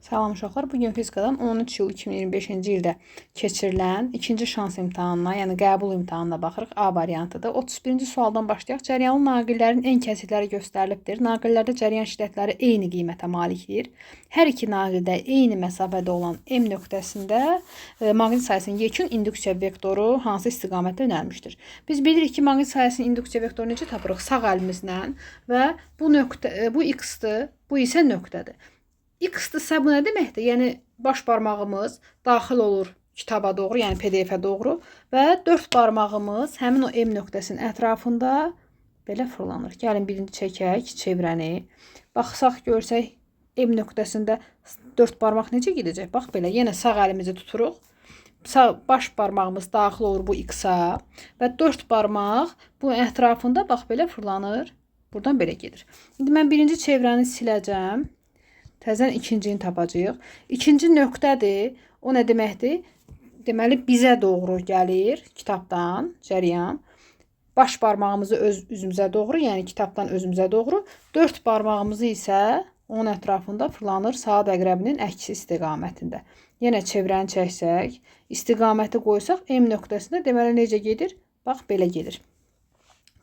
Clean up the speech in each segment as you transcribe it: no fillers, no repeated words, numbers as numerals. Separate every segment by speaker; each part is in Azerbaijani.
Speaker 1: Salam uşaqlar, bugün fizikadan 13 iyul 2025-ci ildə keçirilən ikinci şans imtahanına, yəni qəbul imtahanına baxırıq. A variantıdır. 31-ci sualdan başlayaq. Cəryanlı naqillərin en kəsikləri göstərilibdir. Naqillərdə cəryan şiddətləri eyni qiymətə malikdir. Hər iki naqildə eyni məsafədə olan M nöqtəsində maqnit sayəsinin yekun induksiya vektoru hansı istiqamətdə yönəlmişdir? Biz bilirik ki, maqnit sayəsinin induksiya vektoru necə tapırıq? Sağ əlimizlə və bu nöqtə, bu x-dır, bu isə nöqtədir. X-dırsa bu nə deməkdir? Yəni baş barmağımız daxil olur kitaba doğru, yəni PDF-ə doğru və 4 barmağımız həmin o M nöqtəsinin ətrafında belə fırlanır. Gəlin birinci çəkək çevrəni. Baxsaq görsək M nöqtəsində 4 barmaq necə gedəcək? Bax belə, yenə sağ əlimizi tuturuq. Sağ baş barmağımız daxil olur bu X-a və 4 barmaq bu ətrafında bax belə fırlanır. Buradan belə gedir. İndi mən birinci çevrəni siləcəm. Təzən ikincini tapacağıq. İkinci nöqtədir. O nə deməkdir? Deməli bizə doğru gəlir kitabdan cəryan. Baş barmağımızı öz üzümüzə doğru, yəni kitabdan özümüzə doğru. 4 barmağımızı isə onun ətrafında fırlanır saat əqrəbinin əksi istiqamətində. Yenə çevrəni çəksək, istiqaməti qoysaq M nöqtəsində deməli necə gedir? Bax belə gedir.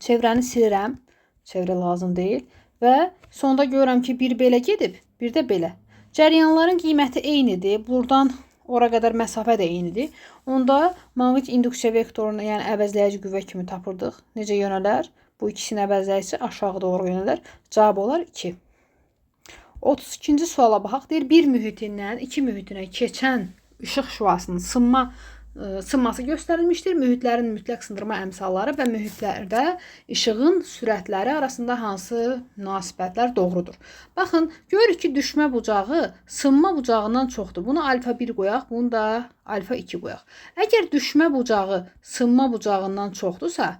Speaker 1: Çevrəni silirəm. Çevrə lazım deyil. Və sonda görürəm ki, bir belə gedib, bir də belə. Cəryanların qiyməti eynidir. Buradan ora qədər məsafə də eynidir. Onda maqnit induksiya vektorunu, yəni əvəzləyici qüvvə kimi tapırdıq. Necə yönələr? Bu ikisinin əvəzləyicisi aşağı doğru yönələr. Cavab olar 2. 32-ci suala baxaq. Deyir, bir mühitindən iki mühitinə keçən işıq şüasının sınması göstərilmişdir. Mühitlərin mütləq sındırma əmsalları və mühitlərdə işığın sürətləri arasında hansı münasibətlər doğrudur? Baxın, görürük ki, düşmə bucağı sınma bucağından çoxdur. Bunu alfa 1 qoyaq, bunu da alfa 2 qoyaq. Əgər düşmə bucağı sınma bucağından çoxdursa,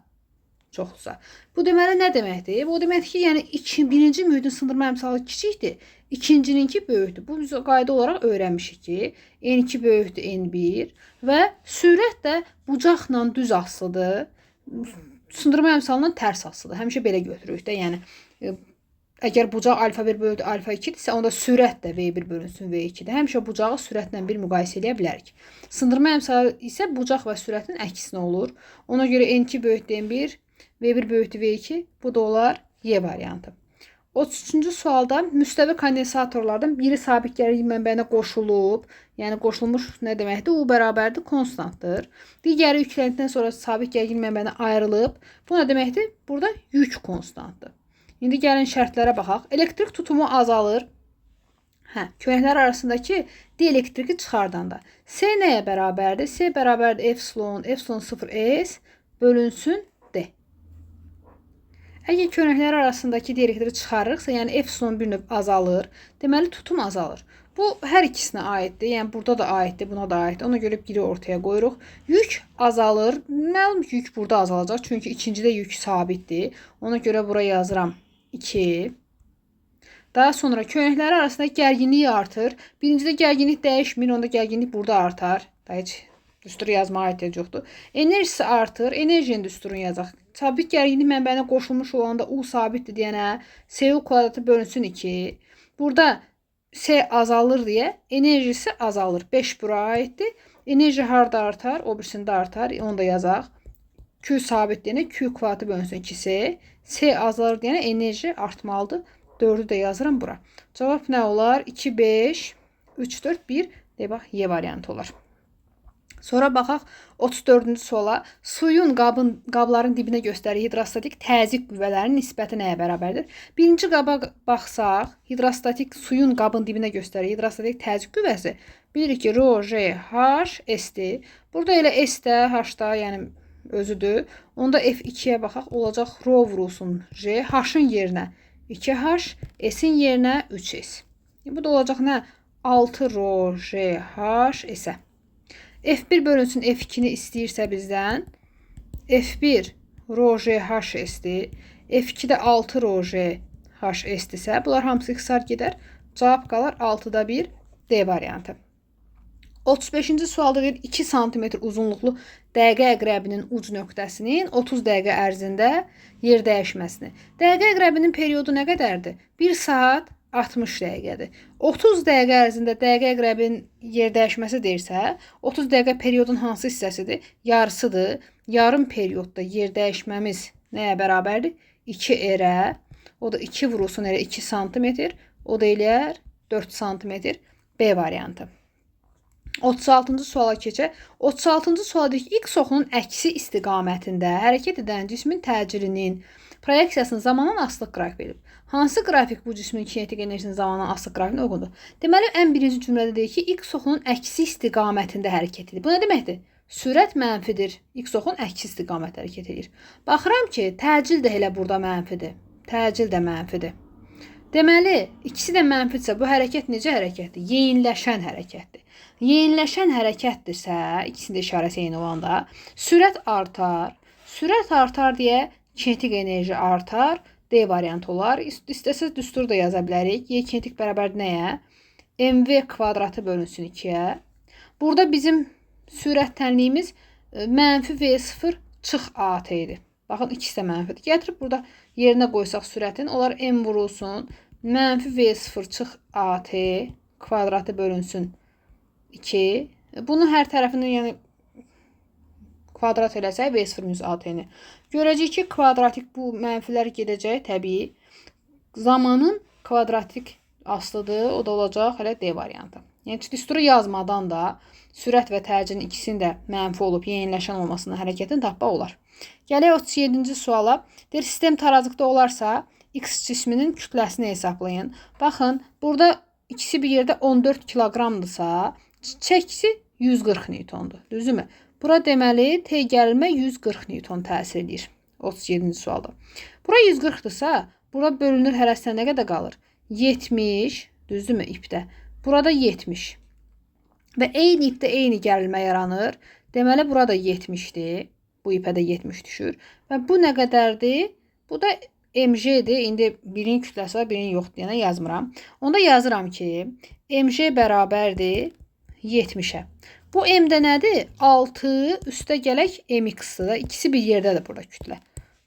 Speaker 1: bu deməli nə deməkdir? Bu deməkdir ki, yəni birinci mühitin sındırma əmsalı kiçikdir, ikincininki böyükdür. Bu biz qayda olaraq öyrənmişik ki, N2 böyükdür N1 və sürət də bucaqla düz asılıdır. Sındırma əmsalından tərs asılıdır. Həmişə belə götürürük də, yəni əgər bucaq alfa 1 böyükdür alfa 2-dirsə, onda sürət də V1 bölünsün V2-dir. Həmişə bucağı sürətlə bir müqayisə edə bilərik. Sındırma əmsalı isə bucaq və sürətin əksinə olur. Ona görə N2 böyükdür N1, V1 böyükdür V2, bu da olar Y variantı. 33-cü sualda müstəvi kondensatorlardan biri sabit gərginlik mənbəyinə qoşulub, yəni qoşulmuş nə deməkdir? U bərabərdir konstantdır. Digəri yükləndiyindən sonra sabit gərginlik mənbəyinə ayrılıb. Bu nə deməkdir? Burada yük konstantdır. İndi gəlin şərtlərə baxaq. Elektrik tutumu azalır. Köhnəklər arasındakı dielektriki çıxardanda. S nəyə bərabərdir? S bərabərdir epsilon 0S bölünsün D. Əgər köhnəklər arasındakı dielektriki çıxarırıqsa, yəni epsilon bir növ azalır, deməli tutum azalır. Bu hər ikisinə aiddir, yəni burada da aiddir, buna da aiddir. Ona görə biri ortaya qoyuruq. Yük azalır. Məlum ki, yük burada azalacaq, çünki ikincidə yük sabitdir. Ona görə buraya yazıram 2. Daha sonra köhnəkləri arasındakı gərginlik artır. Birincidə gərginlik dəyişmir, onda gərginlik burada artar. Daha heç düstur yazmağa ehtiyac yoxdur. Enerjisi artır, enerjinin düsturunu yazaq. Sabit gərginlik mənbəyinə qoşulmuş olanda U sabitdir deyənə SU kvadratı bölünsün 2. Burada S azalır deyə enerjisi azalır. 5 bura aiddir. Enerji harda artar? O birisində artar. Onu da yazaq. Q sabit deyənə Q kvadratı bölünsün 2S. S azalır deyənə enerji artmalıdır. 4'ü də yazıram bura. Cavab nə olar? 2, 5, 3, 4, 1. Deyək, bax, Y variantı olar. Sonra baxaq 34-cü suala. Suyun qabların dibinə göstəriyi hidrostatik təzyiq qüvvələrinin nisbəti nəyə bərabərdir? Birinci qaba baxsaq, hidrostatik suyun qabın dibinə göstəriyi hidrostatik təzyiq qüvvəsi bilirik ki, rho, J, H, S-dir. Burada elə S də, H da, yəni özüdür. Onda F2-yə baxaq, olacaq rho vurulsun J, H-ın yerinə 2H, S-in yerinə 3S. Bu da olacaq nə? 6 rho, J, H, S-ə. F1 bölünsün F2-ni istəyirsə bizdən, F1 rho J H S-dir, F2-də 6 rho J H S-dirsə, bunlar hamısı ixtisar gedər. Cavab qalar 6-da 1 D variantı. 35-ci sualda deyir 2 sm uzunluqlu dəqiqə əqrəbinin uc nöqtəsinin 30 dəqiqə ərzində yer dəyişməsini. Dəqiqə əqrəbinin periodu nə qədərdir? 1 saat 60 dəqiqədir. 30 dəqiqə ərzində dəqiqə əqrəbin yer dəyişməsi deyirsə, 30 dəqiqə periodun hansı hissəsidir? Yarısıdır. Yarım periodda yer dəyişməmiz nəyə bərabərdir? 2 r. O da 2 vurulsun elə 2 sm. O da eləyər 4 sm. B variantı. 36-cı suala keçək. 36-cı suala deyir ki, x oxunun əksi istiqamətində hərəkət edən cismin təcilinin proyeksiyasının zamandan asılıq qrafik verilib. Hansı qrafik bu cismin kinetik enerjisinin zamandan asılıq grafikini uyğundur? Deməli, ən birinci cümlədə deyir ki, x oxunun əksi istiqamətində hərəkət edir. Bu nə deməkdir? Sürət mənfidir. X oxun əksi istiqamətdə hərəkət edir. Baxıram ki, təcil də elə burada mənfidir. Təcil də mənfidir. Deməli, ikisi də mənfidirsə, bu hərəkət necə hərəkətdir? Yeyinləşən hərəkətdir. Yeyinləşən hərəkətdirsə, ikisinin də işarəsi eyni olanda, sürət artar. Sürət artar deyə kinetik enerji artar. D variantı olar. İstəsəz düstur da yaza bilərik. Y kinetik bərabər nəyə? mv kvadratı bölünsün 2-yə. Burada bizim sürətlənliyimiz mənfi V0 çıx AT idi. Baxın, ikisi də mənfidir. Gətirib burada yerinə qoysaq sürətin, onlar m vurulsun. Mənfi V0 çıx AT kvadratı bölünsün 2. Bunu hər tərəfindən, yəni kvadrat eləsək V0 minus AT-ni. Görəcək ki, kvadratik bu mənfilər gedəcək təbii. Zamanın kvadratik aslıdır. O da olacaq hələ D variantı. Yəni, düsturu yazmadan da sürət və təcilin ikisinin də mənfi olub yeniləşən olmasına hərəkətini tapmaq olar. Gələk 37-ci suala. Deyir, sistem tarazlıqda olarsa, X cisminin kütləsini hesablayın. Baxın, burada ikisi bir yerdə 14 kiloqramdırsa, çəkisi 140 newtondur. Düzdürmü? Bura deməli, T gərilmə 140 newton təsir edir. 37-ci sualda. Bura 140-dırsa, bura bölünür hərəsindən nə qədər qalır? 70, düzdürmü ipdə? Burada 70. Və eyni ipdə eyni gərilmə yaranır. Deməli, burada 70-dir. Bu ipə də 70 düşür. Və bu nə qədərdir? Bu da mg'dir. İndi birinin kütləsi var, birinin yoxdur. Yəni yazmıram. Onda yazıram ki, mg bərabərdir 70-ə. Bu m də nədir? 6 üstə gələk mx-dır da. İkisi bir yerdədir burada kütlə.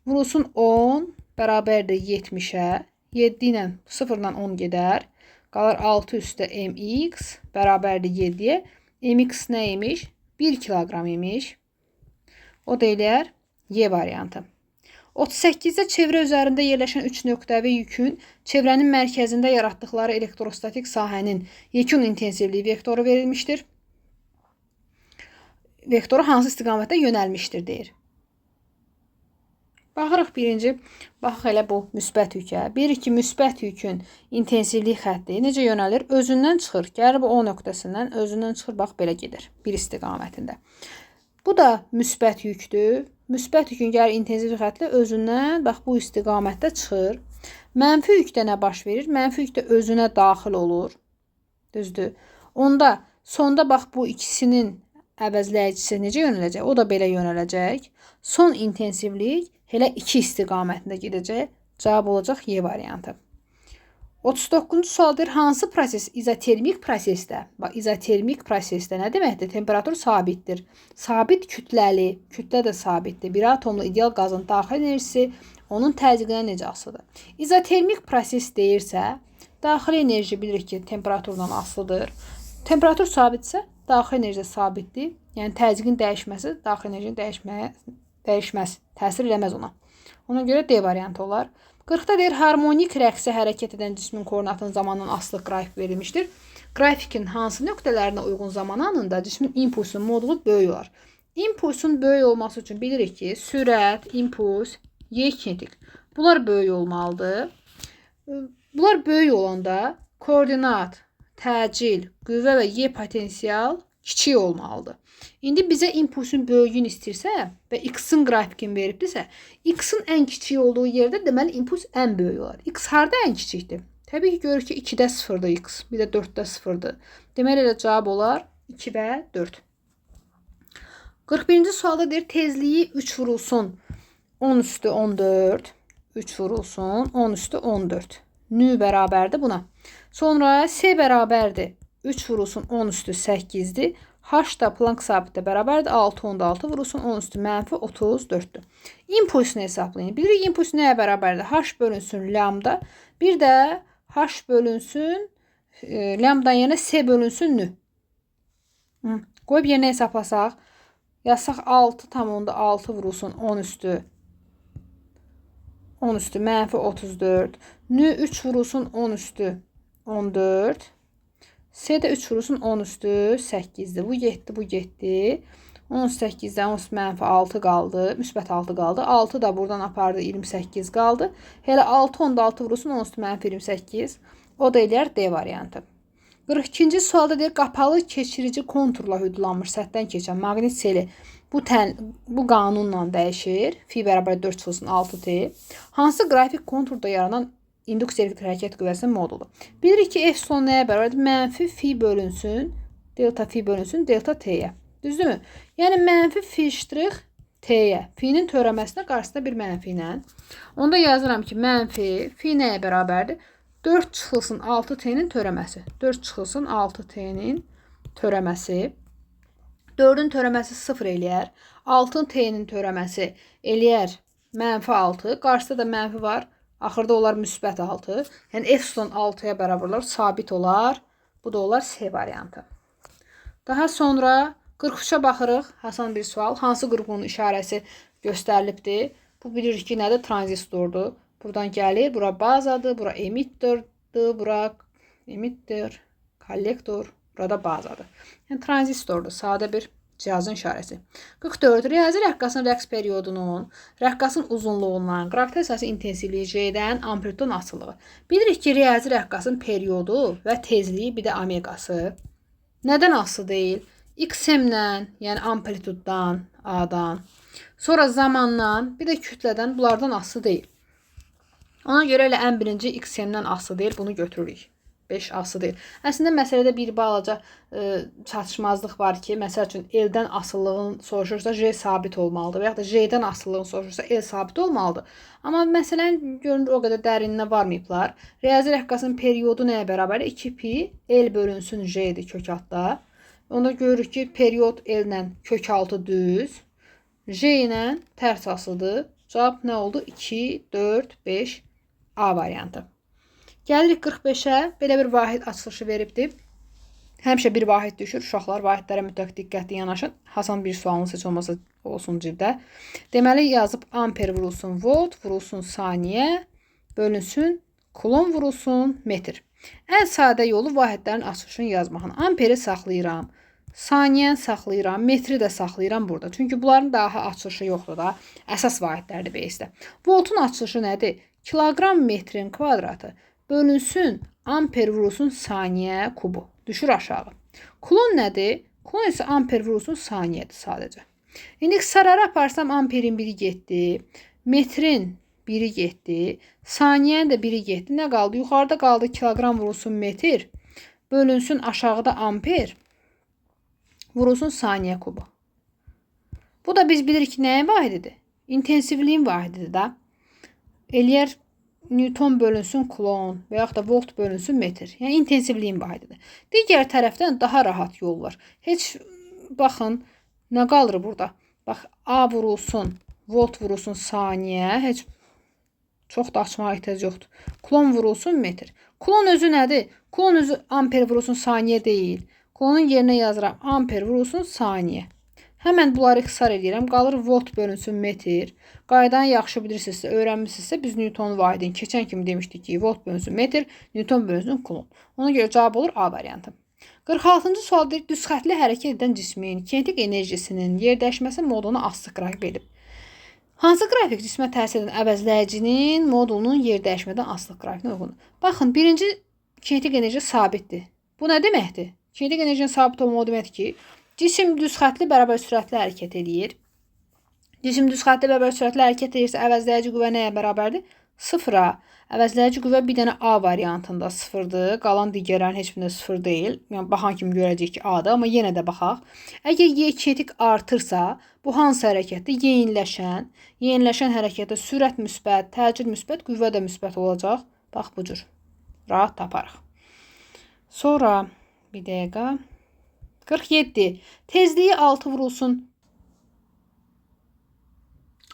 Speaker 1: Vurulsun 10 bərabərdir 70-ə. 7 ilə 0 ilə 10 gedər. Qalır 6 üstə mx bərabərdir 7-yə. Mx nə imiş? 1 kiloqram imiş. O da eləyər Y variantı. 38-də çevrə üzərində yerləşən 3 nöqtəvi yükün çevrənin mərkəzində yaratdıqları elektrostatik sahənin yekun intensivliyi vektoru verilmişdir. Vektoru hansı istiqamətdə yönəlmişdir deyir. Baxırıq birinci, baxıq elə bu müsbət yükə. Bilir ki, müsbət yükün intensivlik xətti necə yönəlir? Özündən çıxır. Gəlir bu O nöqtəsindən özündən çıxır, bax belə gedir. Bir istiqamətində. Bu da müsbət yükdür. Müsbət yükün gəlir intensivlik xətti özündən, bax bu istiqamətdə çıxır. Mənfi yükdə nə baş verir? Mənfi yükdə özünə daxil olur. Düzdür. Onda sonda bax bu ikisinin əvəzləyicisi necə yönələcək? O da belə yönələcək. Son intensivlik elə 2 istiqamətində gedəcək. Cavab olacaq Y variantı. 39-cu sualdır. Hansı proses izotermik prosesdə? Bax, izotermik prosesdə nə deməkdir? Temperatur sabitdir. Sabit kütləli, kütlə də sabitdir. Bir atomlu ideal qazın daxil enerjisi onun təzyiqinə necə asılıdır? İzotermik proses deyirsə, daxil enerji bilirik ki, temperaturdan asılıdır. Temperatur sabitsə, daxil enerji sabitdir. Yəni təzyiqin dəyişməsi daxil enerjinin dəyişməz, təsir eləməz ona. Ona görə D variantı olar. 40-da deyir, harmonik rəqsə hərəkət edən cismin koordinatının zamandan asılı qrafik verilmişdir. Grafikin hansı nöqtələrinə uyğun zaman anında cismin impulsun modulu böyük olar. İmpulsun böyük olması üçün bilirik ki, sürət, impuls, Y kinetik. Bunlar böyük olmalıdır. Bunlar böyük olanda koordinat, təcil, qüvvə və Y potensial kiçik olmalıdır. İndi bizə impulsun böyüyünü istəyirsə və x-in qrafikini veribdirsə, x-in ən kiçik olduğu yerdə deməli impuls ən böyük olar. X harda ən kiçikdir? Təbii ki, görür ki, 2-də 0-dır x, bir də 4-də 0-dır. Deməli elə cavab olar 2 və 4. 41-ci sualda deyir, tezliyi 3 vurulsun 10 üstü 14, 3 vurulsun 10 üstü 14. Nü bərabərdir buna. Sonra S bərabərdir 3 vurulsun 10 üstü 8-dir. H da Planck sabitdə bərabərdir. 6 onda 6 vurulsun 10 üstü mənfi 34-dür. İmpulsunu hesablayın. Bilirik impuls nəyə bərabərdir? H bölünsün lambda. Bir də H bölünsün lambdan yerine S bölünsün nü. Qoyub yerinə hesablasaq. Yazsaq 6 tam onda 6 vurulsun 10 üstü. 10 üstü mənfi 34. Nü 3 vurulsun 10 üstü 14. S də 3 vurulsun 10 üstü 8'dir. Bu getdi, bu getdi. 18'dən 10 mənfi 6 qaldı. Müsbət 6 qaldı. 6 da buradan apardı 28 qaldı. Hələ 6 onda 6 vurulsun 10 üstü mənfi 28. O da eləyər D variantı. 42-ci sualda deyir, qapalı keçirici konturla hüdudlanmış səthdən keçən maqnit seli bu qanunla dəyişir. Fi bərabər 4 çıxılsın 6T. Hansı qrafik konturda yaranan induks elektrik hərəkət qüvvəsinin modulu? Bilirik ki, F son nəyə bərabərdir? Mənfi fi bölünsün, delta fi bölünsün, delta T'yə. Düzdürmü? Yəni, mənfi fi ştrix T'yə. Fi'nin törəməsinə qarşısında bir mənfi ilə. Onda yazıram ki, mənfi fi nəyə bərabərdir? 4 çıxılsın 6T'nin törəməsi. 4 çıxılsın 6T'nin törəməsi. 4'ün törəməsi 0 eləyər. 6T'nin törəməsi eləyər mənfi 6. Qarşısında da mənfi var. Axırda olar müsbət 6. Yəni F son 6'ya bərabər olar. Sabit olar. Bu da olar C variantı. Daha sonra 43'ə baxırıq. Hasan bir sual. Hansı qrupun işarəsi göstərilibdir? Bu bilirik ki, nədir? Tranzistordur. Buradan gəlir. Bura bazadır. Bura emittordur. Bura emittor, kollektor. Burada bazadır. Yəni tranzistordur. Sadə bir cihazın işarəsi. 44. Riyazi rəqqasın rəqs periodunun, rəqqasın uzunluğundan, qravitasiya intensivliyi J-dən, amplitudun asılılığı. Bilirik ki, riyazi rəqqasın periodu və tezliyi, bir də omegası nədən asılı deyil? XM-dən, yəni amplituddan, A-dan, sonra zamandan, bir də kütlədən, bunlardan asılı deyil. Ona görə elə ən birinci XM-dən asılı deyil, bunu götürürük. 5 asılı deyil. Əslində məsələdə bir balaca çatışmazlıq var ki, məsəl üçün L-dən asıllığın soruşursa J sabit olmalıdır və ya da J-dən asıllığın soruşursa L sabit olmalıdır. Amma məsələn görünür o qədər dərinliyə varmayıblar. Riyazi rəqqasın periodu nəyə bərabərdir? 2pi L bölünsün J-dir kök altda. Onda görürük ki, period L-lə kök altı düz, J ilə tərs asılıdır. Cavab nə oldu? 2, 4, 5 A variantı. Gəlirik 45-ə. Belə bir vahid açılışı veribdir. Həmişə bir vahid düşür. Uşaqlar vahidlərə mütləq diqqətli yanaşın. Hasan bir sualın heç olmasa olsun cibdə. Deməli yazıb amper vurulsun volt, vurulsun saniyə, bölünsün kulon, vurulsun metr. Ən sadə yolu vahidlərin açılışını yazmağın. Amperi saxlayıram. Saniyəni saxlayıram. Metri də saxlayıram burada. Çünki bunların daha açılışı yoxdur da. Əsas vahidlərdir beysdə. Voltun açılışı nədir? Kiloqram metrin kvadratı bölünsün amper vurulsun saniyə kubu. Düşür aşağı. Kulon nədir? Kulon isə amper vurulsun saniyədir sadəcə. İndi sarara aparsam amperin biri getdi. Metrin biri getdi. Saniyenin də biri getdi. Nə qaldı? Yuxarıda qaldı kiloqram vurulsun metr. Bölünsün aşağıda amper. Vurulsun saniyə kubu. Bu da biz bilirik ki, nəyin vahididir? İntensivliyin vahididir da. Eləyər Newton bölünsün kulon və yaxud da volt bölünsün metr. Yəni intensivliyin vahididir. Digər tərəfdən daha rahat yol var. Heç baxın nə qalır burada? Bax A vurulsun, volt vurulsun saniyə. Heç çox da açmağa ehtiyac yoxdur. Kulon vurulsun metr. Kulon özü nədir? Kulon özü amper vurulsun saniyə deyil. Kulonun yerinə yazıram amper vurulsun saniyə. Həmən bunları ixtisar edirəm. Qalır volt bölünsün metr. Qaydanı yaxşı bilirsinizsə, öyrənmişsinizsə biz Newton vahidini keçən kimi demişdik ki, volt bölünsün metr, Newton bölünsün kulon. Ona görə cavab olur A variantı. 46-cı sual deyir, düz xətli hərəkət edən cismin kinetik enerjisinin yerdəşməsi modulunu aslı qrafik edib. Hansı qrafik cismə təsir edən əvəzləyicinin modulunun yerdəşmədən aslı qrafikinə uyğundur? Baxın, birinci kinetik enerji sabitdir. Bu nə deməkdir? Kinetik enerjinin sabit olmağı deməkdir ki, cisim düz xətli bərabər sürətlə hərəkət edir. Cisim düz xətli bərabər sürətlə hərəkət edirsə, əvəzləyici qüvvə nəyə bərabərdir? 0-a. Əvəzləyici qüvvə bir dənə A variantında 0-dır. Qalan digərlərin heç birində 0 deyil. Yəni, baxan kimi görəcəyik ki, A-dır, amma yenə də baxaq. Əgər Y kinetik artırsa, bu hansı hərəkətdir? Yeniləşən hərəkətdə sürət müsbət, təcil müsbət, qüvvə də müsbət olacaq. Bax, bu cür. Rahat taparıq. Sonra, bir dəqiqə. 47. Tezliyi 6 vurulsun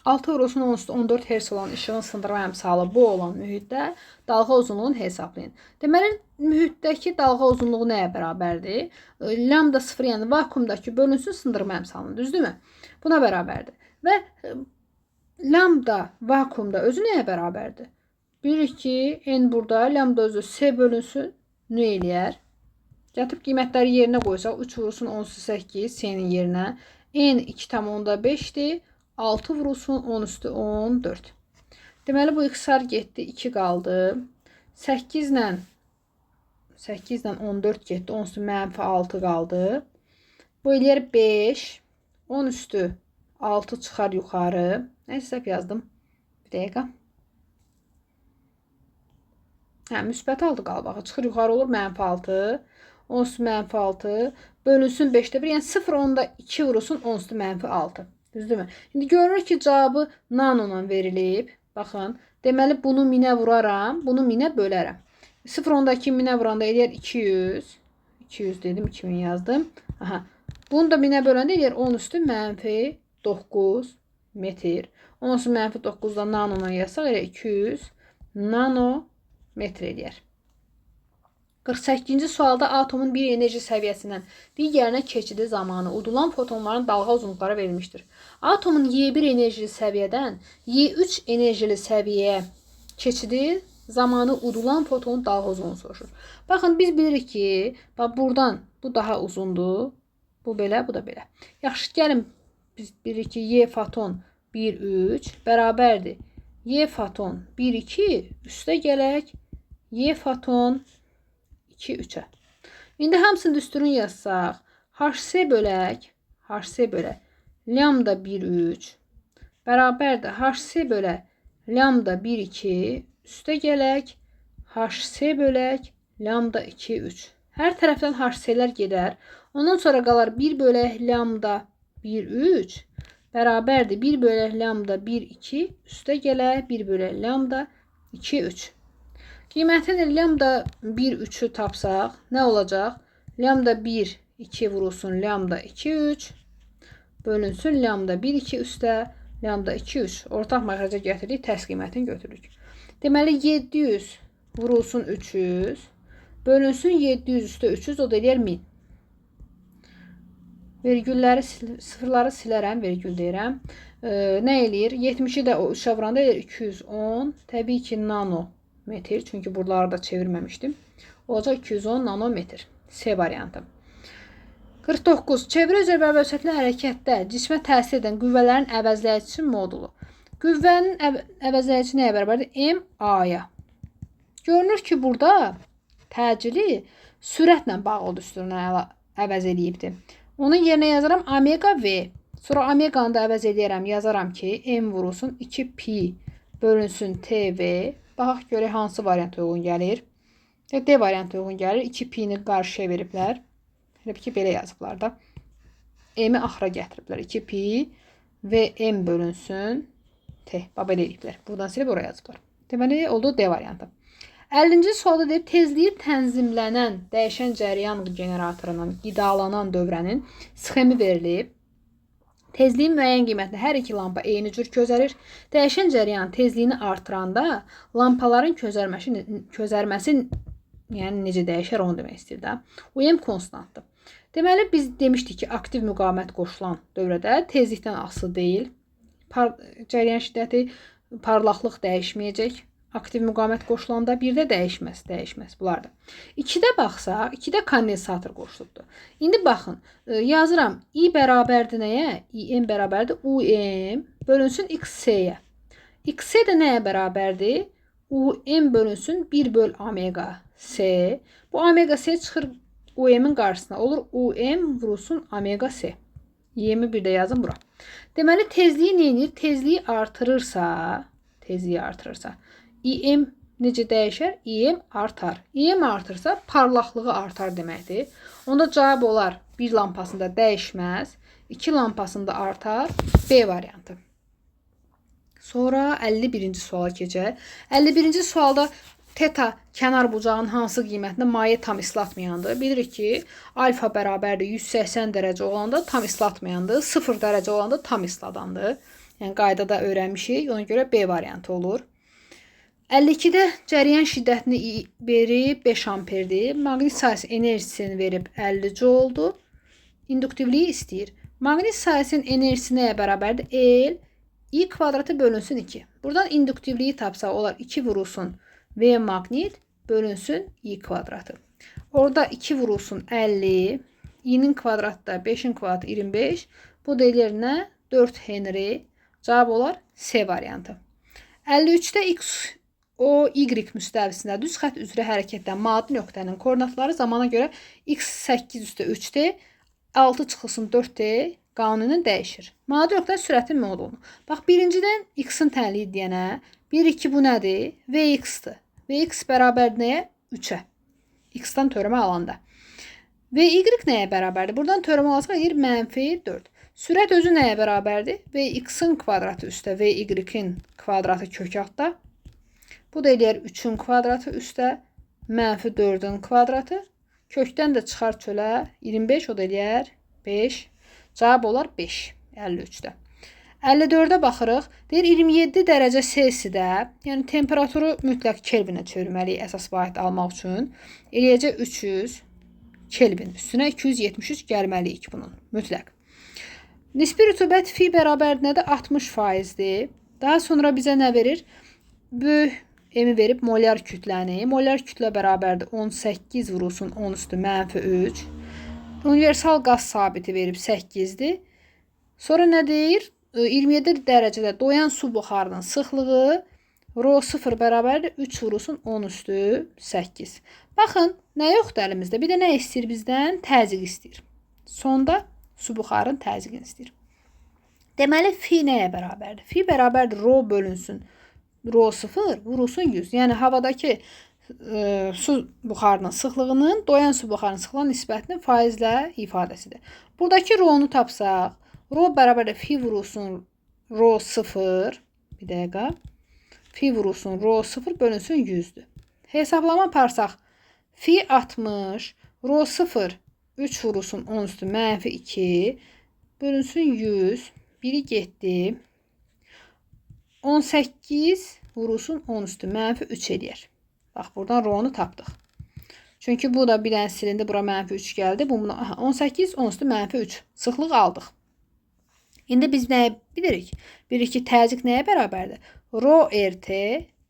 Speaker 1: 6 vurulsun 10 üstü 14 Hz olan işığın sındırma əmsalı bu olan mühitdə dalğa uzunluğunu hesablayın. Deməli, mühitdəki dalğa uzunluğu nəyə bərabərdir? Lambda 0, yəni vakuumdakı bölünsün sındırma əmsalına, düzdürmü? Buna bərabərdir. Və lambda vakuumda özü nəyə bərabərdir? 1, 2, n burada, lambda özü s bölünsün, nə eləyər? Gətirib qiymətləri yerinə qoysaq, 3 vurulsun 10 üstü 8, s-nin yerinə, n 2,5-dir. 6 vurulsun 10 üstü 14. Deməli, bu xar getdi, 2 qaldı. 8 ilə 14 getdi, 10 üstü -6 qaldı. Bu eləyər 5. 10 üstü 6 çıxar yuxarı. Nəysə, səhv yazdım. Bir dəqiqə. Müsbət 6 qalıb. Baxın, çıxır yuxarı olur, -6. 10 üstü -6. Bölünsün 5-də 1. Yəni 0, 10-da 2 vurulsun 10 üstü -6. Düzdürmü? İndi görürük ki, cavabı nano ilə verilib. Baxın, deməli bunu 1000-ə vuraram, bunu 1000-ə bölərəm. 0, 10-da 2 1000-ə vuranda eləyər 200. 200 dedim, 2000 yazdım. Aha. Bunu da 1000-ə böləndə eləyər 10 üstü -9 metr. 10 üstü -9-da nano ilə yazsaq elə 200 nanometr eləyər. 48-ci sualda atomun bir enerji səviyyəsindən digərinə keçidi zamanı udulan fotonların dalğa uzunluqları verilmişdir. Atomun Y1 enerjili səviyyədən Y3 enerjili səviyyəyə keçidi zamanı udulan fotonun dalğa uzunluğunu soruşur. Baxın, biz bilirik ki, buradan bu daha uzundur. Bu belə, bu da belə. Yaxşı, gəlin biz bilirik ki, Y foton 1,3 bərabərdir. Y foton 1,2 üstə gələk Y foton 2,3-ə. İndi hamısını düsturun yazsaq, HC bölək lambda 1,3 bərabərdir HC bölək lambda 1,2 üstə gələk HC bölək lambda 2,3. Hər tərəfdən HC-lər gedər. Ondan sonra qalar 1 bölək lambda 1,3 bərabərdir 1 bölək lambda 1,2 üstə gələk 1 bölək lambda 2,3. Qiymətini lambda 1,3'ü tapsaq nə olacaq? Lambda 1, 2 vurulsun lambda 2,3 bölünsün lambda 1,2 üstə lambda 2,3. Ortaq məxrəcə gətirdik, tərs qiymətini götürürük. Deməli 700 vurulsun 300 bölünsün 700 üstə 300, o da eləyər 1000. Vergülləri, sıfırları silərəm, vergül deyirəm. Nə eləyir? 70'i də o 3'ə vuranda eləyir 210. Təbii ki, nanometr. Çünki buraları da çevirməmişdim. Olacaq 210 nanometr. C variantı. 49. Çevrə üzrə bərabər hərəkətdə cismə təsir edən qüvvələrin əvəzləyicisi modulu. Qüvvənin əvəzləyici nəyə bərabərdir? M A-ya. Görünür ki, burada təcili sürətlə bağlı düsturuna əvəz eləyibdir. Onun yerinə yazaram omega V. Sonra omeganı da əvəz edərəm. Yazaram ki, M vurulsun 2 pi bölünsün TV. Baxaq görək hansı variant uyğun gəlir. D variantı uyğun gəlir. 2 pi-ni qarşıya veriblər. Elə ki, belə yazıblar da. M-i axıra gətiriblər. 2 pi və M bölünsün T. Belə eləyiblər. Buradan silib oraya yazıblar. Deməli, oldu D variantı. 50-ci sualda deyir, tezliyi tənzimlənən dəyişən cəryan generatorunun qidalanan dövrənin sxemi verilib. Tezliyin müəyyən qiymətli hər iki lampa eyni cür közərir. Dəyişən cəryan tezliyini artıranda lampaların közərməsi yəni necə dəyişər onu demək istəyir də. UM konstantdır. Deməli, biz demişdik ki, aktiv müqavimət qoşulan dövrədə tezlikdən asılı deyil. Cəryan şiddəti, parlaqlıq dəyişməyəcək. Aktiv müqavimət qoşulanda bir də dəyişməz bunlardır. 2-də baxsaq, 2-də kondensator qoşulubdur. İndi baxın, yazıram I bərabərdir nəyə? IM bərabərdir UM bölünsün XC-yə. XC də nəyə bərabərdir? UM bölünsün 1 böl omega C. Bu omega C çıxır UM-in qarşısına. Olur UM vurulsun omega C. IM-i bir də yazın bura. Deməli, tezliyi neyinir? Tezliyi artırırsa, IM necə dəyişər? IM artar. IM artırsa parlaqlığı artar deməkdir. Onda cavab olar 1 lampasında dəyişməz, 2 lampasında artar. B variantı. Sonra 51-ci suala keçək. 51-ci sualda teta kənar bucağın hansı qiymətində maye tam islatmayandır? Bilirik ki, alfa bərabərdir 180 dərəcə olanda tam islatmayandır, 0 dərəcə olanda tam isladandır. Yəni qaydada öyrənmişik. Ona görə B variantı olur. 52-də cəryan şiddətini verib 5 amperdir. Maqnit sahəsi enerjisini verib 50 jouldur. İnduktivliyi istəyir. Maqnit sahəsinin enerjisi nəyə bərabərdir? L I kvadratı bölünsün 2. Buradan induktivliyi tapsaq olar 2 vurulsun V maqnit bölünsün I kvadratı. Orada 2 vurulsun 50. İ'nin kvadratı da 5'in kvadratı 25. Bu da eləyir nə? 4 Henry. Cavab olar C variantı. 53'də X o Y müstəvisində düz xətt üzrə hərəkətdən maddi nöqtənin koordinatları zamana görə X 8 üstə 3D, 6 çıxılsın 4D qanunen dəyişir. Maddi nöqtə sürətin modulunu. Bax, birincidən X-in tənliyi deyənə 1, 2 bu nədir? Vx-dır. Vx bərabər nəyə? 3-ə. X-dan törəmə alanda. Vy nəyə bərabərdir? Buradan törəmə alacaq deyir -4. Sürət özü nəyə bərabərdir? Vx-in kvadratı üstə Vy-in kvadratı kök altda. Bu da eləyər 3-ün kvadratı üstə -4-ün kvadratı. Kökdən də çıxar çölə 25, o da eləyər 5. Cavab olar 5, 53-də. 54-də baxırıq. Deyir 27 dərəcə Selsidə, yəni temperaturu mütləq Kelvinə çevirməliyik əsas vahid almaq üçün. Eləyəcək 300 Kelvin üstünə 273 gəlməliyik bunun mütləq. Nisbi rütubət fi bərabər nədir? 60%-dir. Daha sonra bizə nə verir? Böyük M-i verib molyar kütləni. Molyar kütlə bərabərdir 18 vurulsun 10 üstü -3. Universal qaz sabiti verib 8-dir. Sonra nə deyir? 27 dərəcədə doyan su buxarının sıxlığı ρ0 bərabərdir 3 vurulsun 10 üstü 8. Baxın, nə yoxdur əlimizdə? Bir də nə istəyir bizdən? Təzyiq istəyir. Sonda su buxarının təzyiqini istəyir. Deməli, fi nəyə bərabərdir? Fi bərabərdir ρ bölünsün ρ0 vurulsun 100. Yəni havadakı su buxarının sıxlığının doyan su buxarının sıxlığına nisbətinin faizlə ifadəsidir. Buradakı ρ-nu tapsaq, ρ bərabərdir fi vurulsun ρ0, bir dəqiqə, fi vurulsun ρ0 bölünsün 100'dür. Hesablama aparsaq, fi 60, ρ0 3 vurulsun 10 üstü -2 bölünsün 100, biri getdi. 18 vurulsun 10 üstü -3 eləyər. Bax, buradan ρ-nu tapdıq. Çünki bu da bir dənə silindi, bura -3 gəldi. Bu buna 18, 10 üstü -3. Sıxlıq aldıq. İndi biz nəyə bilirik? Bilirik ki, təzyiq nəyə bərabərdir? ρ-RT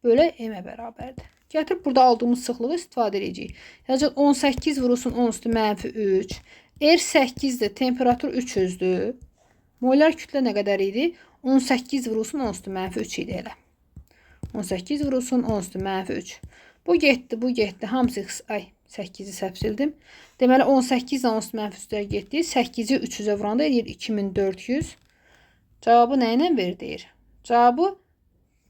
Speaker 1: bölü M-ə bərabərdir. Gətirib burada aldığımız sıxlığı istifadə edəcəyik. Yəni 18 vurulsun 10 üstü -3. R8-dir, temperatur 300'dür. Molar kütlə nə qədər idi? 18 vurulsun 10 üstü -3 idi elə. 18 vurulsun 10 üstü -3. Bu getdi, bu getdi. Hamısı ay 8-i səhv sildim. Deməli 18 ilə 10 üstü -3 getdi. 8-i 300-ə vuranda eləyir 2400. Cavabı nə ilə ver deyir? Cavabı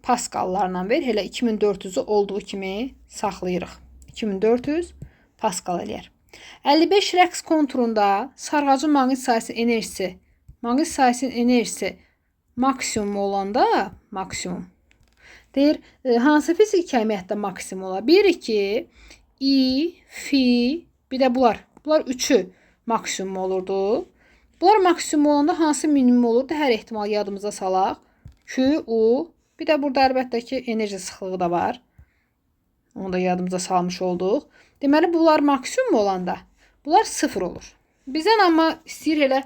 Speaker 1: paskallarla ver. Elə 2400'ü olduğu kimi saxlayırıq. 2400 paskal eləyər. 55 rəqs konturunda sarğacın maqnit sahəsinin enerjisi maksimum olanda maksimum. Deyir, hansı fizik əhəmiyyətdə maksimum olar? 1, 2, I, fi, bir də bunlar. Bunlar 3'ü maksimum olurdu. Bunlar maksimum olanda hansı minimum olurdu? Hər ehtimal yadımıza salaq. Q, U, bir də burada əlbəttə ki, enerji sıxlığı da var. Onu da yadımıza salmış olduq. Deməli, bunlar maksimum olanda bunlar 0 olur. Bizdən amma istəyir elə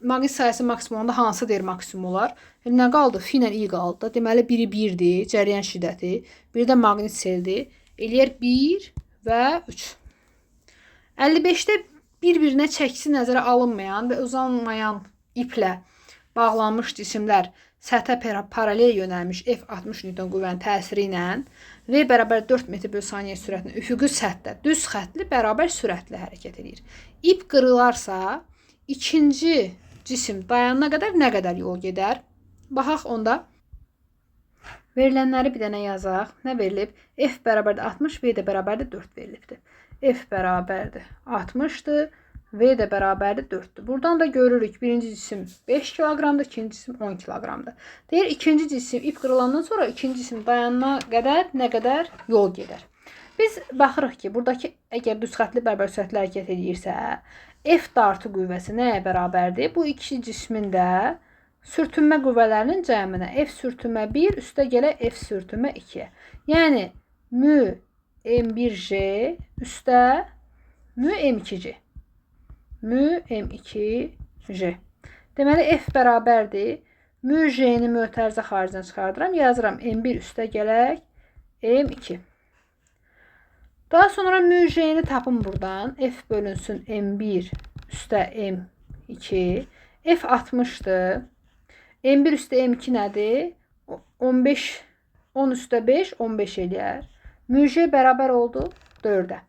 Speaker 1: maqnit sayısı maksimum olanda hansı deyir maksimum olar? Nə qaldı? Fi ilə I qaldı. Deməli, biri 1'dir, cəryan şiddəti. Biri də maqnit seldir. Eləyər 1 və 3. 55'də bir-birinə çəkisi nəzərə alınmayan və uzanmayan iplə bağlanmış cisimlər səthə paralel yönəlmiş F60 Newton qüvvənin təsiri ilə V bərabər 4 metr bölü saniyə sürətlə üfüqi səthdə düz xətli bərabər sürətlə hərəkət edir. İp qırılarsa ikinci cisim dayanana qədər nə qədər yol gedər? Baxaq onda. Verilənləri bir dənə yazaq. Nə verilib? F bərabərdir 60, V də bərabərdir 4 verilibdir. F bərabərdir 60'dır, V də bərabərdir 4'dür. Buradan da görürük birinci cisim 5 kiloqramdır, ikinci cisim 10 kiloqramdır. Deyir ikinci cisim ip qırılandan sonra ikinci cisim dayanana qədər nə qədər yol gedər. Biz baxırıq ki, buradakı əgər düz xətli bərabər sürətlə hərəkət edirsə, F dartı qüvvəsi nəyə bərabərdir? Bu iki cismin də sürtünmə qüvvələrinin cəminə F sürtünmə 1 üstə gələ F sürtünmə 2. Yəni mü M1J üstə mü M2J. Mü M2J. Deməli F bərabərdir. Mü J-ni mötərizə xaricinə çıxardıram. Yazıram M1 üstə gələk M2. Daha sonra mü J-ni tapın buradan. F bölünsün M1 üstə M2. F 60'dır. M1 üstə M2 nədir? 15, 10 üstə 5, 15 eləyər. Mü J bərabər oldu 4-ə.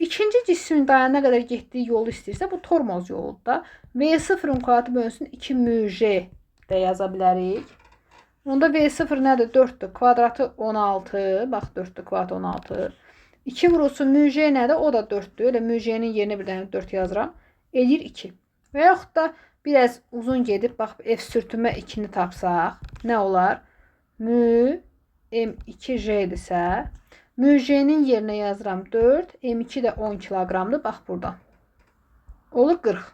Speaker 1: İkinci cismin dayanana qədər getdiyi yolu istəyirsə, bu tormoz yoludur da. V0'ın kvadratı bölünsün 2 mü J də yaza bilərik. Onda V0 nədir? 4'dür. Kvadratı 16. Bax 4'dür. Kvadratı 16. 2 vurulsun mü J nədir? O da 4'dür. Elə mü J'nin yerinə bir dənə 4 yazıram. Eləyir 2. Və yaxud da biraz uzun gedib, bax F sürtünmə 2'ni tapsaq, nə olar? Mü M2J-dirsə, mü J'nin yerinə yazıram 4, M2 də 10 kiloqramdır. Bax buradan. Olur 40.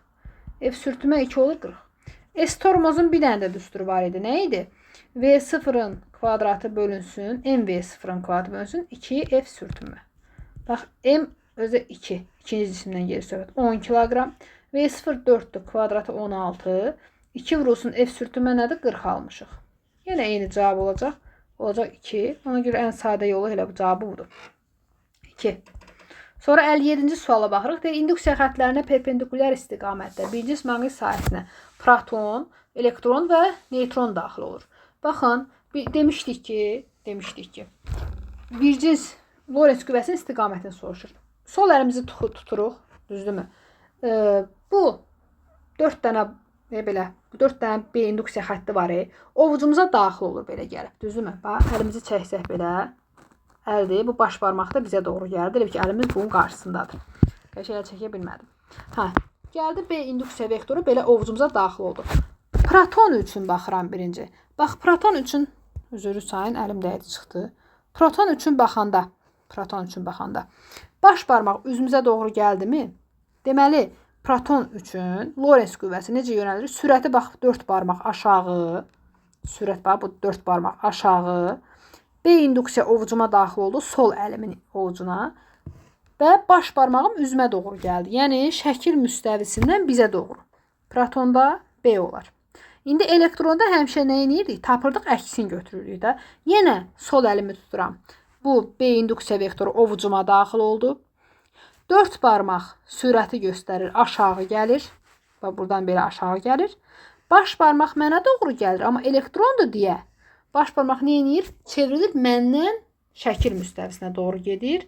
Speaker 1: F sürtünmə 2 olur 40. S tormozun bir dənə də düsturu var idi. Nə idi? V0'ın kvadratı bölünsün, MV0'ın kvadratı bölünsün 2 F sürtünmə. Bax M özü 2. İkinci cisimdən geri söhbət. 10 kiloqram. V0 4'dür. Kvadratı 16. 2 vurulsun F sürtünmə nədir? 40 almışıq. Yenə eyni cavab olacaq. Olacaq 2. Ona görə ən sadə yolu elə bu cavabı budur. 2. Sonra 57-ci suala baxırıq. Deyir, induksiya xəttlərinə perpendikulyar istiqamətdə bir cism maqnit sahəsinə proton, elektron və neytron daxil olur. Baxın, demişdik ki, bir cins Lorentz qüvvəsinin istiqamətini soruşur. Sol əlimizi tuturuq, düzdürmü? Bu 4 dənə belə, 4 dənə bir induksiya xətti var. Ovucumuza daxil olur belə gəlib, düzdürmü? Bax, əlimizi çəksək belə. Əldir. Bu baş barmaqda bizə doğru gəldi. Elə ki, əlimiz bunun qarşısındadır. Qəşəng əl çəkə bilmədim. Gəldi B induksiya vektoru belə ovucumuza daxil oldu. Proton üçün baxıram birinci. Bax, proton üçün, üzrü sayın, əlim dəydi çıxdı. Proton üçün baxanda, baş barmaq üzümüzə doğru gəldimi? Deməli, proton üçün Lorentz qüvvəsi necə yönəlir? Sürəti bax 4 barmaq aşağı. Sürət bax bu 4 barmaq aşağı. B induksiya ovucuma daxil oldu, sol əlimin ovucuna və baş barmağım üzümə doğru gəldi. Yəni, şəkil müstəvisindən bizə doğru. Protonda B olar. İndi elektronda həmişə nə edirdik? Tapırdıq, əksin götürürük də. Yenə sol əlimi tuturam. Bu B induksiya vektoru ovucuma daxil oldu. 4 barmaq sürəti göstərir, aşağı gəlir. Bax, buradan belə aşağı gəlir. Baş barmaq mənə doğru gəlir, amma elektrondur deyə. Baş barmaq nə edir? Çevrilir, məndən şəkil müstəvisinə doğru gedir.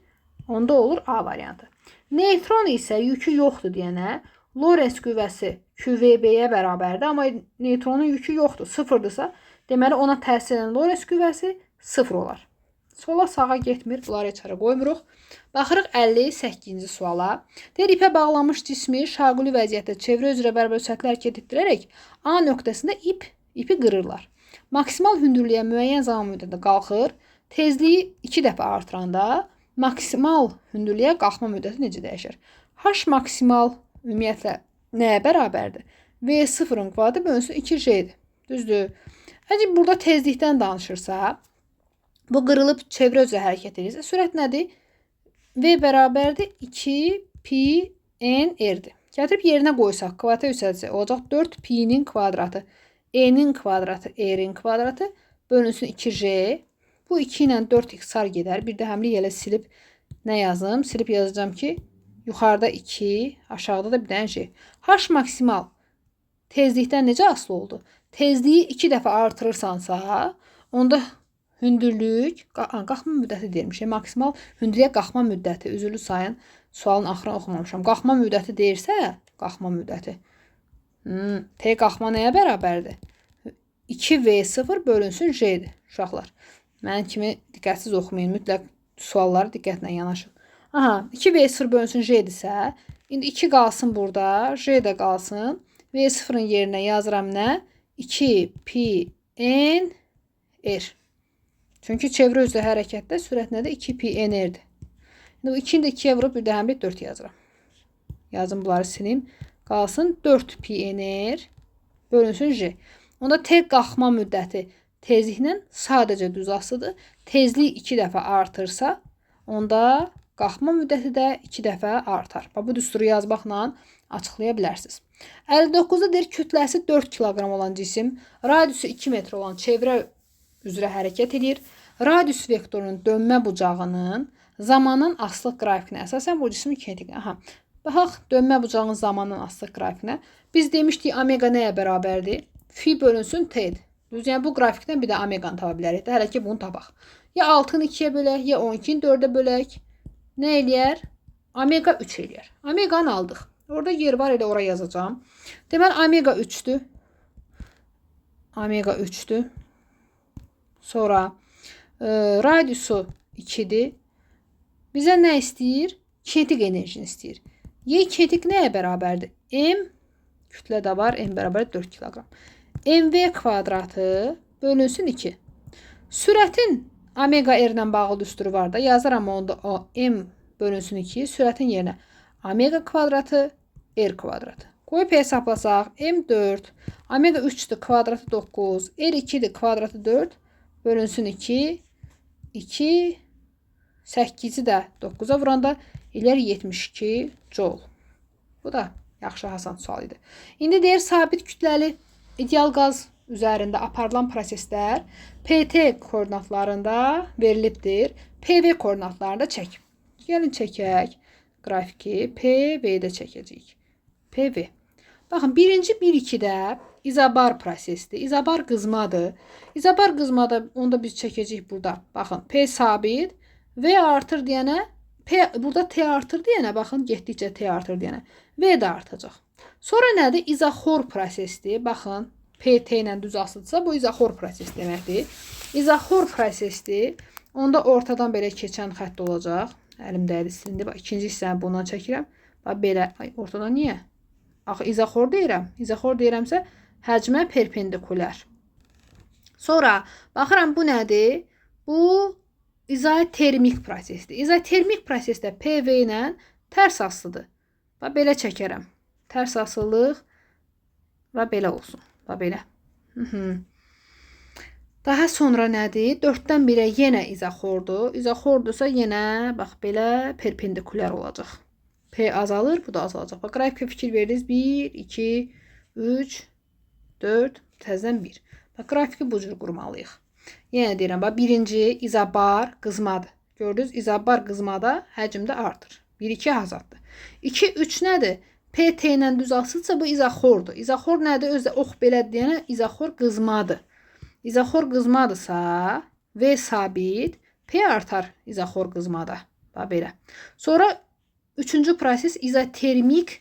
Speaker 1: Onda olur A variantı. Neytron isə yükü yoxdur deyənə, Lorentz qüvvəsi QVB-yə bərabərdir, amma neytronun yükü yoxdur, sıfırdırsa, deməli ona təsir edən Lorentz qüvvəsi 0 olar. Sola sağa getmir, bunları heç ara qoymuruq. Baxırıq 58-ci suala. Deyir, ipə bağlanmış cismi şaquli vəziyyətdə çevrə üzrə bərabər sürətlə hərəkət etdirərək A nöqtəsində ipi qırırlar. Maksimal hündürlüyə müəyyən zaman müddətində qalxır. Tezliyi 2 dəfə artıranda maksimal hündürlüyə qalxma müddəti necə dəyişir? H maksimal ümumiyyətlə nəyə bərabərdir? V0'ın kvadratı bölünsün 2J'dir. Düzdür. Əgər burada tezlikdən danışırsa, bu qırılıb çevrə üzrə hərəkət edirsə, sürət nədir? V bərabərdir 2 pi n r-dir. Gətirib yerinə qoysaq, kvadratə yüksəlsə, olacaq 4 pi-nin kvadratı. E-nin kvadratı, R-in kvadratı bölünsün 2J. Bu 2 ilə 4 ixtisar gedər. Bir də həmlik elə silib nə yazım? Silib yazacağım ki, yuxarıda 2, aşağıda da bir dənə J. H maksimal tezlikdən necə asılı oldu? Tezliyi 2 dəfə artırırsansa, onda hündürlük, qalxma müddəti deyirmiş. Maksimal hündürlüyə qalxma müddəti, üzrlü sayın, sualın axırını oxumamışam. Qalxma müddəti deyirsə, qalxma müddəti. T qalxma nəyə bərabərdir? 2V0 bölünsün J'dir, uşaqlar. Mənim kimi diqqətsiz oxumayın, mütləq sualları diqqətlə yanaşın. 2V0 bölünsün J'dirsə, indi 2 qalsın burada, J də qalsın. V0'ın yerinə yazıram nə? 2 pi n r. Çünki çevrə üzrə hərəkətdə sürət nədir? 2 pi n r-dir. İndi bu 2-ni də 2-yə vurub bir də həmlik 4 yazıram. Yazım bunları silim. Qalsın 4 pi n r bölünsün J. Onda T qalxma müddəti tezliklə sadəcə düz asıdır. Tezlik 2 dəfə artırsa, onda qalxma müddəti də 2 dəfə artar. Bu düsturu yazmaqla açıqlaya bilərsiniz. 59-da deyir, kütləsi 4 kiloqram olan cisim radiusu 2 metr olan çevrə üzrə hərəkət edir. Radius vektorunun dönmə bucağının zamanın astlıq qrafikinə əsasən bu cismin kinetik. Baxaq, dönmə bucağının zamanın astlıq qrafikinə. Biz demişdik, omega nəyə bərabərdir? Fi bölünsün T'dir. Düz, yəni bu qrafikdən bir də omeganı tapa bilərik. Hələ ki bunu tapaq. Ya 6-nı 2-yə bölək, ya 12-ni 4-ə bölək. Nə eləyər? Omega 3 eləyər. Omeganı aldıq. Orada yer var, elə ora yazacağım. Deməli, omega 3-dür. Omega 3-dür. Sonra radiusu 2-dir. Bizə nə istəyir? Kinetik enerjini istəyir. Y kinetik nəyə bərabərdir? M, kütlə də var, M bərabər 4 kiloqram. MV kvadratı bölünsün 2. Sürətin omega R ilə bağlı düsturu var da, yazaram onda o M bölünsün 2, sürətin yerinə omega kvadratı R kvadratı. Qoyub hesablasaq, M 4, omega 3-dür, kvadratı 9, R 2-dir, kvadratı 4, bölünsün 2, 2, 8-i də 9-a vuranda eləyər 72 joule. Bu da yaxşı, asan sual idi. İndi deyir, sabit kütləli ideal qaz üzərində aparılan proseslər PT koordinatlarında verilibdir. PV koordinatlarında çək. Gəlin çəkək qrafiki. PV-də çəkəcəyik. PV. Baxın, birinci 1-2-də izobar prosesdir. İzobar qızmadır. İzobar qızmada onda biz çəkəcəyik burada. Baxın, P sabit, V artır deyənə, burada T artır deyənə, baxın, getdikcə T artır deyənə, V də artacaq. Sonra nədir? İzoxor prosesdir. Baxın, PT ilə düz asıdsa, bu izoxor proses deməkdir. İzoxor prosesdir. Onda ortadan belə keçən xətt olacaq. Əlimdədir, silindi. İkinci hissəni bundan çəkirəm. Belə, ortadan niyə? Axı, izoxor deyirəm. İzoxor deyirəmsə, həcmə perpendikulyar. Sonra, baxıram, bu nədir? Bu izotermik prosesdir. İzotermik prosesdə PV ilə tərs asılıdır. Belə çəkərəm. Tərs asılıq və belə olsun. Belə. Daha sonra nədir? 4-dən 1-ə yenə izoxordur. İzoxordursa yenə, bax, belə perpendikulyar olacaq. P azalır, bu da azalacaq. Bax, qrafikə fikir verdiniz. 1, 2, 3, 4, təzədən 1. Bax, qrafiki bu cür qurmalıyıq. Yenə deyirəm, bax, birinci izobar qızmadır. Gördünüz, izobar qızmada həcmdə artır. 1, 2 azaddır. 2, 3 nədir? PT ilə düz asılsa bu izoxordur. İzoxor nədir? Özdə ox belə deyənə izoxor qızmadır. İzoxor qızmadırsa V sabit, P artar izoxor qızmada. Bax belə. Sonra üçüncü proses izotermik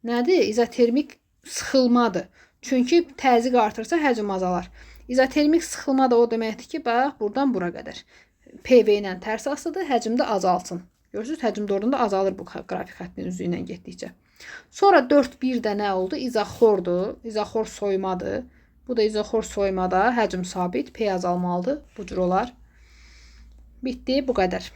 Speaker 1: nədir? İzotermik sıxılmadır. Çünki təzyiq artırsa həcm azalar. İzotermik sıxılma da o deməkdir ki, bax, buradan bura qədər. PV ilə tərs asıdır, həcm də azalsın. Görürsünüz, həcm doğrudan da azalır bu qrafik xəttin üzü ilə getdikcə. Sonra 4-1-də nə oldu? İzoxordur. İzoxor soymadır. Bu da izoxor soymada həcm sabit, P azalmalıdır. Bu cür olar. Bitdi, bu qədər.